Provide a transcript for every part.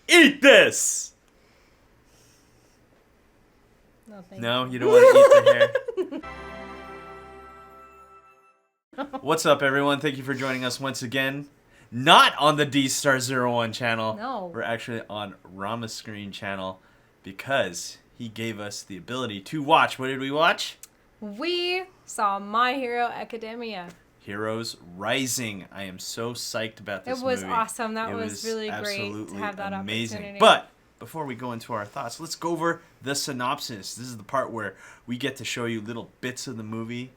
Eat this! No, thank No, you don't want to eat the hair? What's up, everyone? Thank you for joining us once again. Not on the D-Star01 channel. No. We're actually on Rama's Screen channel because he gave us the ability to watch. What did we watch? We saw My Hero Academia. Heroes Rising. I am so psyched about this It was movie. awesome. That It was really great to absolutely have that amazing. opportunity. But before we go into our thoughts, let's go over the synopsis. This is the part where we get to show you little bits of the movie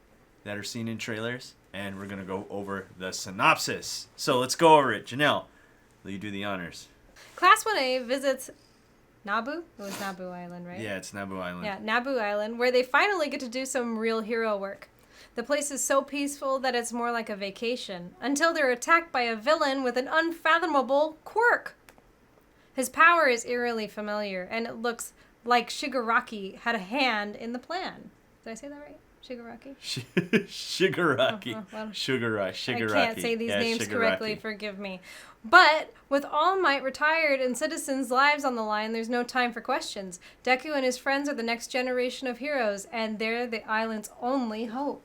that are seen in trailers, and we're going to go over the synopsis. So let's go over it. Janelle, will you do the honors? Class 1A visits Naboo? It was Naboo Island, right? Yeah, it's Naboo Island. Yeah, Naboo Island, where they finally get to do some real hero work. The place is so peaceful that it's more like a vacation, until they're attacked by a villain with an unfathomable quirk. His power is eerily familiar, and it looks like Shigaraki had a hand in the plan. Did I say that right? Shigaraki? Shigaraki. Well, Shigaraki. I can't say these names Shigaraki. correctly, forgive me. But with All Might retired and citizens' lives on the line, there's no time for questions. Deku and his friends are the next generation of heroes, and they're the island's only hope.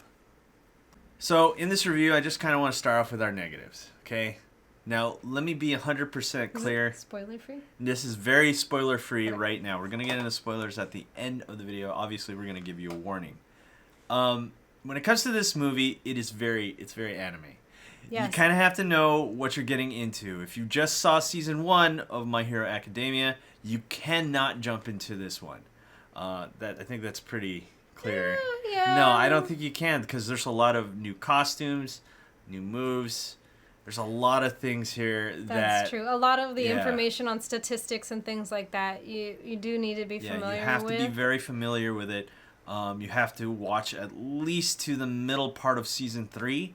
So, in this review, I just kind of want to start off with our negatives, okay? Now, let me be 100% clear. Spoiler free? This is very spoiler-free Okay. right now. We're going to get into spoilers at the end of the video. Obviously, we're going to give you a warning. When it comes to this movie, it's very anime. Yes. You kind of have to know what you're getting into. If you just saw season 1 of My Hero Academia, you cannot jump into this one. I think that's pretty clear. Yeah. No, I don't think you can, because there's a lot of new costumes, new moves. There's a lot of things here That's true. A lot of the yeah. information on statistics and things like that, you do need to be familiar with. You have to be very familiar with it. You have to watch at least to the middle part of season 3,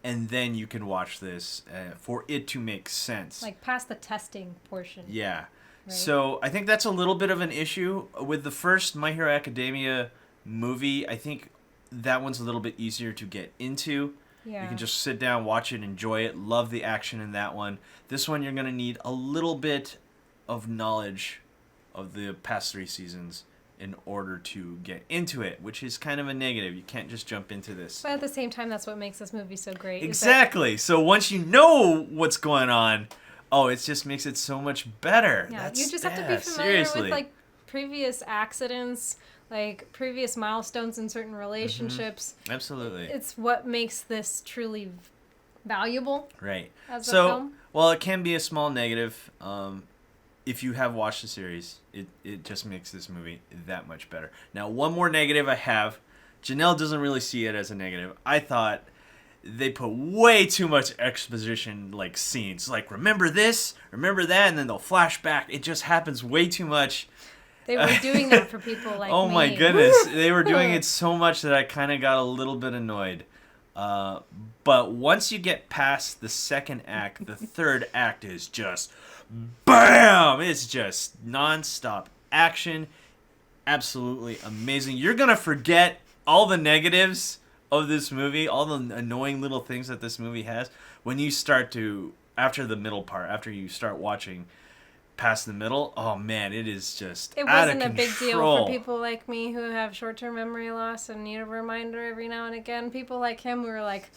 and then you can watch this for it to make sense. Like past the testing portion. Yeah. Right. So I think that's a little bit of an issue. With the first My Hero Academia movie, I think that one's a little bit easier to get into. Yeah. You can just sit down, watch it, enjoy it, love the action in that one. This one, you're going to need a little bit of knowledge of the past 3 seasons in order to get into it, which is kind of a negative. You can't just jump into this. But at the same time, that's what makes this movie so great. Exactly. So once you know what's going on, it just makes it so much better. Yeah, you just have to be familiar seriously. with like previous accidents, like previous milestones in certain relationships. Mm-hmm. Absolutely. It's what makes this truly valuable. Right. As a film. Well, it can be a small negative. If you have watched the series, it just makes this movie that much better. Now, one more negative I have. Janelle doesn't really see it as a negative. I thought they put way too much exposition, like scenes. Like, remember this, remember that, and then they'll flash back. It just happens way too much. They were doing that for people like oh me. my goodness. They were doing it so much that I kind of got a little bit annoyed. But once you get past the second act, the third act is just BAM! It's just non-stop action. Absolutely amazing. You're going to forget all the negatives of this movie, all the annoying little things that this movie has, when you start to, after the middle part, after you start watching past the middle. Oh man, it is just It out of wasn't a big deal control. for people like me who have short-term memory loss and need a reminder every now and again. People like him who are like,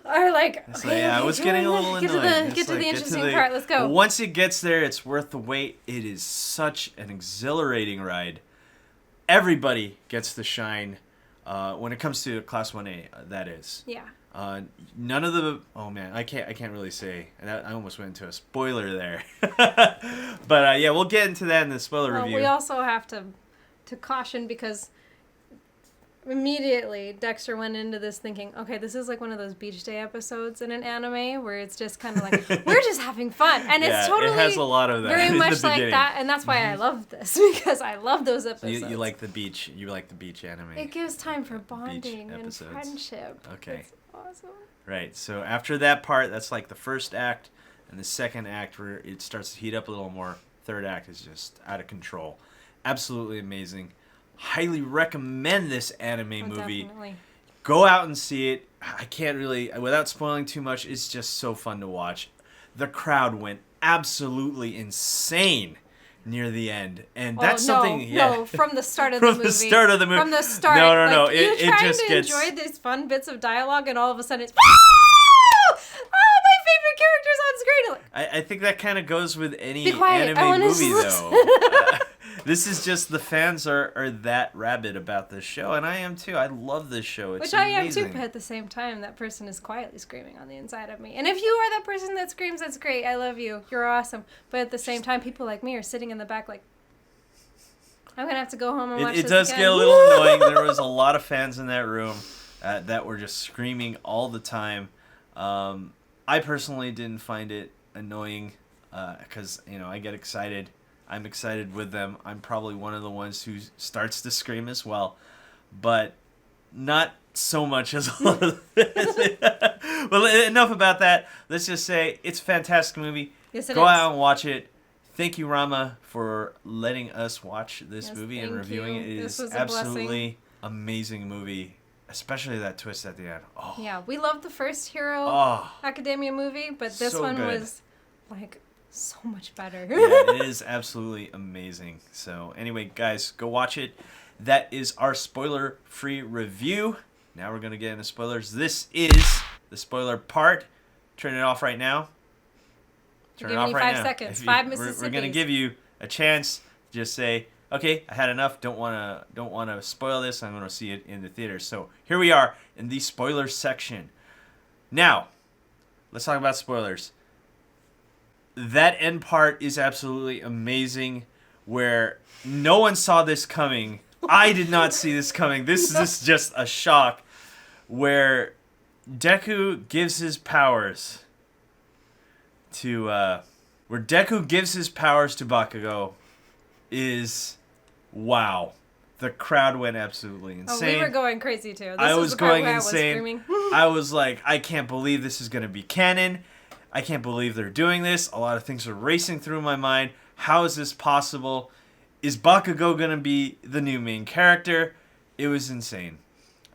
I was getting a little annoyed. Get to the interesting part. Let's go. Once it gets there, it's worth the wait. It is such an exhilarating ride. Everybody gets to shine when it comes to Class 1A, that is. Yeah. None of the... Oh, man. I can't really say. I almost went into a spoiler there. But, yeah, we'll get into that in the spoiler review. We also have to caution because immediately Dexter went into this thinking, okay, this is like one of those beach day episodes in an anime where it's just kind of like, we're just having fun. And it's totally it has a lot of that very in much the like beginning. that. And that's why I love this, because I love those episodes. You like the beach. You like the beach anime. It gives time for bonding and episodes. friendship. Okay. It's awesome. Right. So after that part, that's like the first act, and the second act where it starts to heat up a little more. Third act is just out of control. Absolutely amazing. Highly recommend this anime movie. Definitely. Go out and see it. I can't really, without spoiling too much, it's just so fun to watch. The crowd went absolutely insane near the end, and that's something. No, from the start of the movie. From the start of the movie. From the start. No. It just gets. Enjoy these fun bits of dialogue, and all of a sudden it's. Oh, my favorite character's on screen. I think that kind of goes with any Be quiet. anime movie, though. This is just the fans are that rabid about this show, and I am too. I love this show. It's Which I amazing. am too, but at the same time, that person is quietly screaming on the inside of me. And if you are that person that screams, that's great. I love you. You're awesome. But at the same time, people like me are sitting in the back like, I'm going to have to go home and watch this It does again. get a little annoying. There was a lot of fans in that room that were just screaming all the time. I personally didn't find it annoying because, I get excited. I'm excited with them. I'm probably one of the ones who starts to scream as well. But not so much as a lot of this. Well, enough about that. Let's just say it's a fantastic movie. Yes, it Go is. out and watch it. Thank you, Rama, for letting us watch this movie and thank reviewing you. it. It This is was a absolutely amazing movie, especially that twist at the end. Oh, Yeah, we loved the first Hero oh Academia movie, but this so one good. was like so much better. Yeah, it is absolutely amazing. So anyway, guys, go watch it. That is our spoiler-free review. Now we're going to get into spoilers. This is the spoiler part. Turn it off right now. Turn it off right now. 5 seconds. If 5 We're Mississippis. going to give you a chance to just say, okay, I had enough. Don't want to spoil this. I'm going to see it in the theater. So here we are in the spoiler section. Now, let's talk about spoilers. That end part is absolutely amazing, where no one saw this coming. I did not see this coming. This is just a shock, where Deku gives his powers to Bakugo is wow. The crowd went absolutely insane. Oh, we were going crazy too. This I was was the part going where insane. I was screaming. I was like, I can't believe this is going to be canon. I can't believe they're doing this. A lot of things are racing through my mind. How is this possible? Is Bakugo going to be the new main character? It was insane.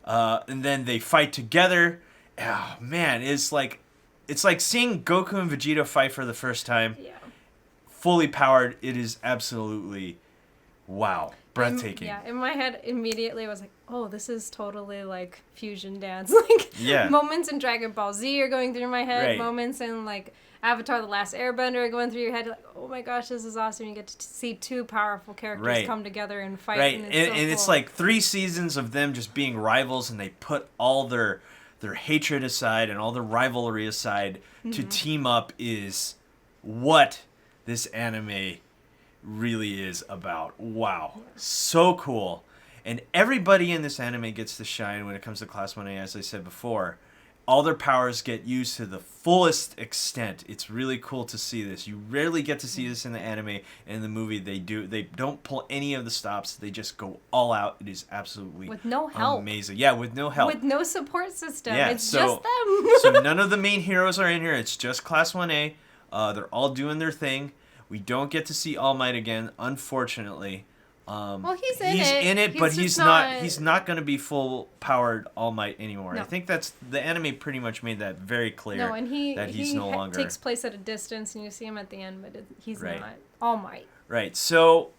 And then they fight together. Oh, man, it's like seeing Goku and Vegeta fight for the first time. Yeah. Fully powered. It is absolutely wow. Breathtaking. In my head, immediately I was like, oh, this is totally like fusion dance. Like, Yeah. moments in Dragon Ball Z are going through my head. Right. Moments in like Avatar: The Last Airbender are going through your head. Like, oh my gosh, this is awesome. You get to see two powerful characters Right. come together and fight. Right, And and, it's so it's cool. like 3 seasons of them just being rivals, and they put all their hatred aside and all their rivalry aside to team up is what this anime really is about. Wow, so cool. And everybody in this anime gets to shine when it comes to Class 1A, as I said before. All their powers get used to the fullest extent. It's really cool to see this. You rarely get to see this in the anime and in the movie. They don't pull any of the stops. They just go all out. It is absolutely with no help. amazing. Yeah, with no help. With no support system. Yeah, It's so- just them. So none of the main heroes are in here. It's just Class 1A. They're all doing their thing. We don't get to see All Might again, unfortunately. Well, he's in in it, it. but He's he's just not. not- He's not going to be full powered All Might anymore. I No. think that's the anime pretty much made that very clear. No, and that he's no longer takes place at a distance, and you see him at the end, but he's Right. not All Might. right. So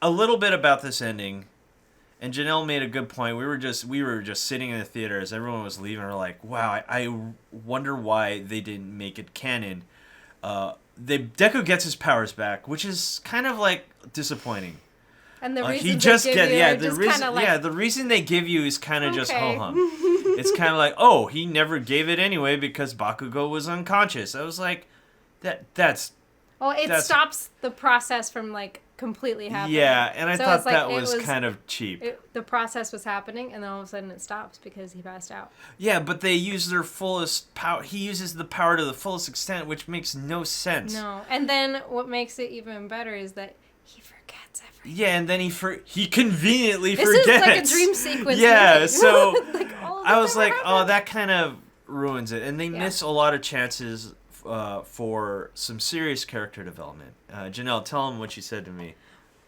a little bit about this ending, and Janelle made a good point. We were just sitting in the theater as everyone was leaving. We're like, wow, I wonder why they didn't make it canon. Deku gets his powers back, which is kind of like disappointing. And the He reasons just they give you are the just reason kind of like, the reason they give you is kind of just Okay. ho hum. It's kind of like, oh, he never gave it anyway because Bakugo was unconscious. I was like, that's well, it that's- stops the process from like completely happening. yeah, and I So thought it's like that it was kind of cheap. The process was happening, and then all of a sudden it stops because he passed out. Yeah, but they use their fullest power. He uses the power to the fullest extent, which makes no sense. No, and then what makes it even better is that he forgets everything. Yeah, and then he conveniently This forgets. is like a dream sequence. Yeah, movie. so Like, all of I this was never like, oh, happened. that kind of ruins it, and they Yeah. miss a lot of chances for some serious character development. Janelle, tell them what you said to me.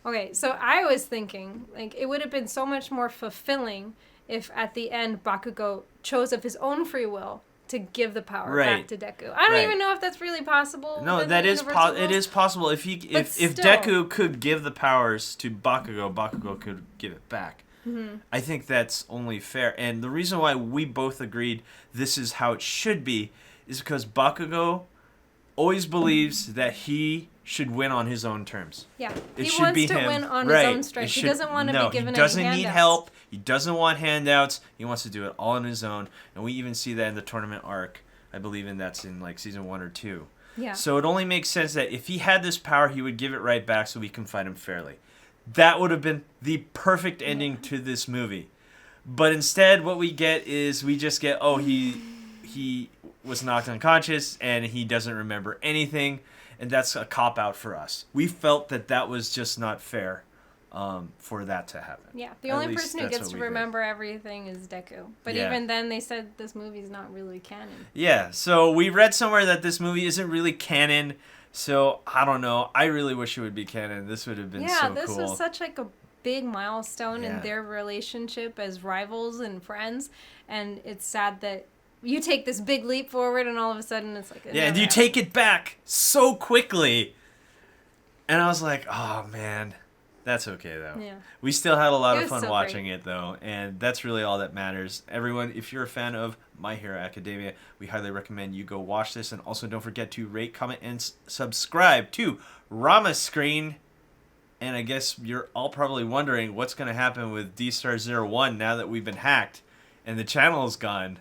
Okay, so I was thinking, like, it would have been so much more fulfilling if at the end Bakugo chose of his own free will to give the power Right. back to Deku. I don't Right. even know if that's really possible. No, within that the is universal it rules. is possible. If still. Deku could give the powers to Bakugo, Bakugo could give it back. Mm-hmm. I think that's only fair. And the reason why we both agreed this is how it should be is because Bakugo always believes that he should win on his own terms. Yeah, It he should wants be to him. win on Right. his own strength. He should- doesn't want to no, be given he doesn't any need handouts. help. He doesn't want handouts. He wants to do it all on his own. And we even see that in the tournament arc. I believe that's in like season 1 or 2. Yeah. So it only makes sense that if he had this power, he would give it right back so we can fight him fairly. That would have been the perfect ending to this movie. But instead, what we get is we just get, he was knocked unconscious and he doesn't remember anything. And that's a cop-out for us. We felt that was just not fair for that to happen. Yeah, the At only least person who that's gets what to we did. remember everything is Deku. But Yeah. even then, they said this movie's not really canon. Yeah, so we read somewhere that this movie isn't really canon. So, I don't know. I really wish it would be canon. This would have been Yeah, so this cool. was such like a big milestone Yeah. in their relationship as rivals and friends. And it's sad that you take this big leap forward and all of a sudden it's like... Yeah, and you take it back so quickly. And I was like, oh, man. That's okay, though. Yeah. We still had a lot It of was fun so watching it, though. And that's really all that matters. Everyone, if you're a fan of My Hero Academia, we highly recommend you go watch this. And also don't forget to rate, comment, and subscribe to Rama Screen. And I guess you're all probably wondering what's going to happen with D-Star 01 now that we've been hacked and the channel is gone.